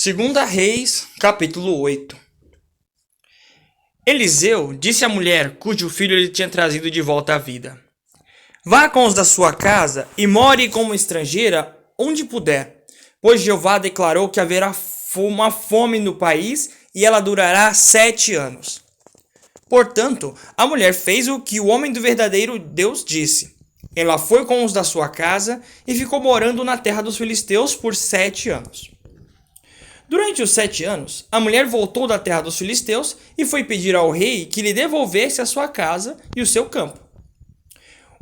Segunda Reis, capítulo 8. Eliseu disse à mulher cujo filho ele tinha trazido de volta à vida: Vá com os da sua casa e more como estrangeira onde puder, pois Jeová declarou que haverá uma fome no país e ela durará 7 anos. Portanto, a mulher fez o que o homem do verdadeiro Deus disse. Ela foi com os da sua casa e ficou morando na terra dos filisteus por 7 anos. Durante os 7 anos, a mulher voltou da terra dos filisteus e foi pedir ao rei que lhe devolvesse a sua casa e o seu campo.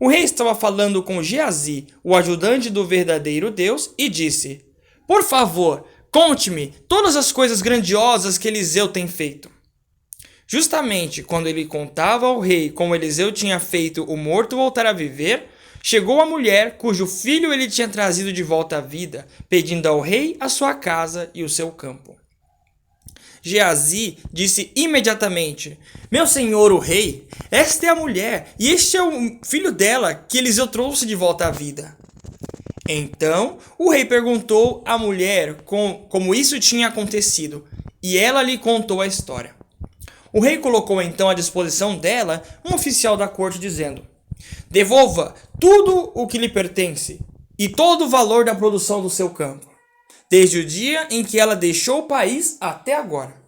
O rei estava falando com Geazi, o ajudante do verdadeiro Deus, e disse: Por favor, conte-me todas as coisas grandiosas que Eliseu tem feito. Justamente quando ele contava ao rei como Eliseu tinha feito o morto voltar a viver, chegou a mulher cujo filho ele tinha trazido de volta à vida, pedindo ao rei a sua casa e o seu campo. Geazi disse imediatamente: Meu senhor o rei, esta é a mulher e este é o filho dela que Eliseu trouxe de volta à vida. Então o rei perguntou à mulher como isso tinha acontecido, e ela lhe contou a história. O rei colocou então à disposição dela um oficial da corte, dizendo: Devolva tudo o que lhe pertence e todo o valor da produção do seu campo, desde o dia em que ela deixou o país até agora.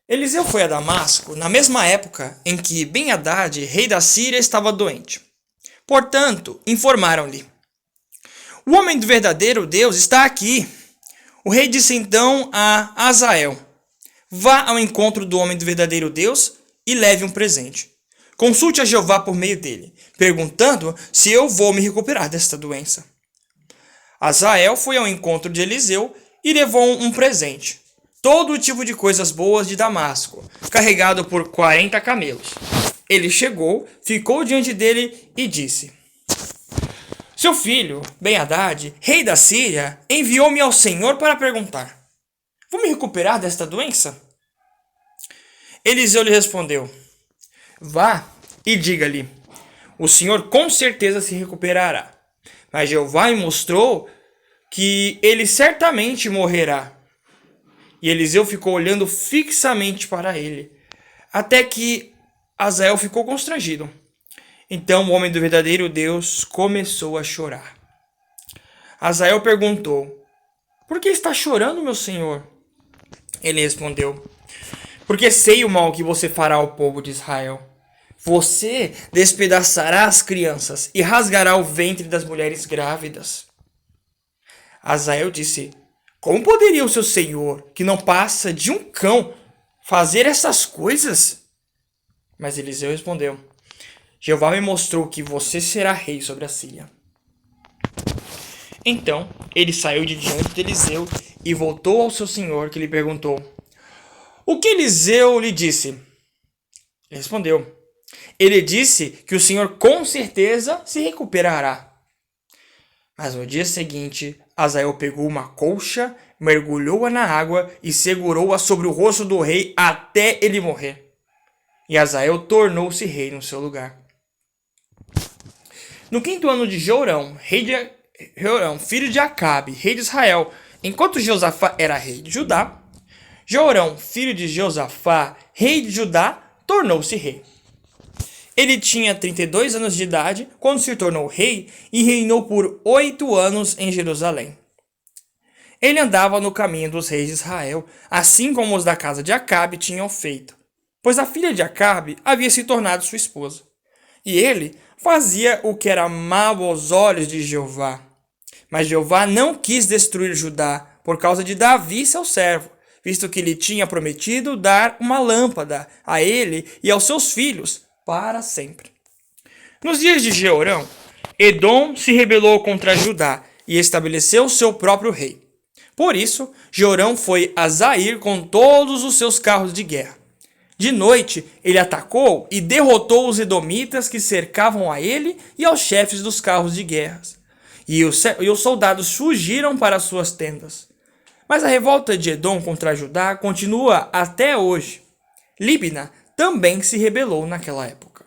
Eliseu foi a Damasco na mesma época em que Ben-Hadad, rei da Síria, estava doente. Portanto, informaram-lhe: O homem do verdadeiro Deus está aqui. O rei disse então a Azael: Vá ao encontro do homem do verdadeiro Deus e leve um presente. Consulte a Jeová por meio dele, perguntando se eu vou me recuperar desta doença. Azael foi ao encontro de Eliseu e levou um presente, todo tipo de coisas boas de Damasco, carregado por 40 camelos. Ele chegou, ficou diante dele e disse: Seu filho, Ben-Hadad, rei da Síria, enviou-me ao Senhor para perguntar: Vou me recuperar desta doença? Eliseu lhe respondeu: Vá e diga-lhe: O Senhor com certeza se recuperará. Mas Jeová me mostrou que ele certamente morrerá. E Eliseu ficou olhando fixamente para ele, até que Azael ficou constrangido. Então o homem do verdadeiro Deus começou a chorar. Azael perguntou: Por que está chorando, meu senhor? Ele respondeu: Porque sei o mal que você fará ao povo de Israel. Você despedaçará as crianças e rasgará o ventre das mulheres grávidas. Azael disse: Como poderia o seu senhor, que não passa de um cão, fazer essas coisas? Mas Eliseu respondeu: Jeová me mostrou que você será rei sobre a Síria. Então ele saiu de diante de Eliseu e voltou ao seu senhor, que lhe perguntou: O que Eliseu lhe disse? Ele respondeu: Ele disse que o Senhor com certeza se recuperará. Mas no dia seguinte, Azael pegou uma colcha, mergulhou-a na água e segurou-a sobre o rosto do rei até ele morrer. E Azael tornou-se rei no seu lugar. No 5º ano de Jorão, filho de Acabe, rei de Israel, enquanto Josafá era rei de Judá, Jorão, filho de Josafá, rei de Judá, tornou-se rei. Ele tinha 32 anos de idade quando se tornou rei e reinou por 8 anos em Jerusalém. Ele andava no caminho dos reis de Israel, assim como os da casa de Acabe tinham feito, pois a filha de Acabe havia se tornado sua esposa. E ele fazia o que era mau aos olhos de Jeová. Mas Jeová não quis destruir Judá por causa de Davi, seu servo, visto que lhe tinha prometido dar uma lâmpada a ele e aos seus filhos para sempre. Nos dias de Jeorão, Edom se rebelou contra Judá e estabeleceu seu próprio rei. Por isso, Jeorão foi a Zair com todos os seus carros de guerra. De noite, ele atacou e derrotou os edomitas que cercavam a ele e aos chefes dos carros de guerra. E os soldados fugiram para suas tendas. Mas a revolta de Edom contra Judá continua até hoje. Líbina também se rebelou naquela época.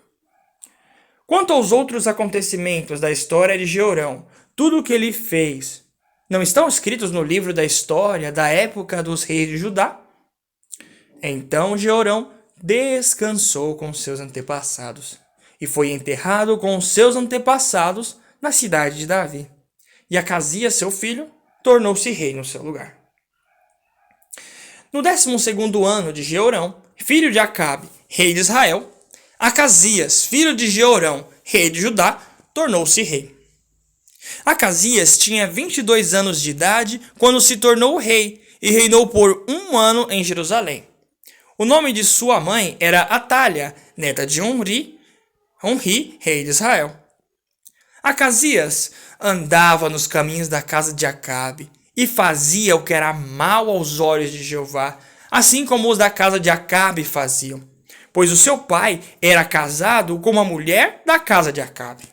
Quanto aos outros acontecimentos da história de Jeorão, tudo o que ele fez, não estão escritos no livro da história da época dos reis de Judá? Então Jeorão descansou com seus antepassados e foi enterrado com seus antepassados na cidade de Davi. E Acasias, seu filho, tornou-se rei no seu lugar. No 12º ano de Jeorão, filho de Acabe, rei de Israel, Acasias, filho de Jeorão, rei de Judá, tornou-se rei. Acasias tinha 22 anos de idade quando se tornou rei e reinou por 1 ano em Jerusalém. O nome de sua mãe era Atália, neta de Omri, rei de Israel. Acasias andava nos caminhos da casa de Acabe e fazia o que era mal aos olhos de Jeová, assim como os da casa de Acabe faziam, pois o seu pai era casado com uma mulher da casa de Acabe.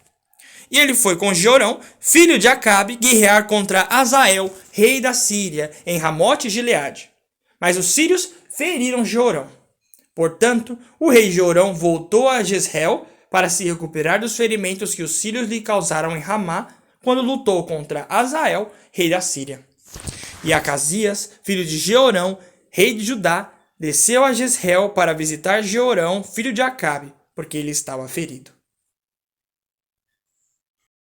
E ele foi com Jeorão, filho de Acabe, guerrear contra Azael, rei da Síria, em Ramote-Gileade. Mas os sírios feriram Jeorão. Portanto, o rei Jeorão voltou a Jezreel para se recuperar dos ferimentos que os sírios lhe causaram em Ramá, quando lutou contra Azael, rei da Síria. E Acasias, filho de Jeorão, rei de Judá, desceu a Jezreel para visitar Jeorão, filho de Acabe, porque ele estava ferido.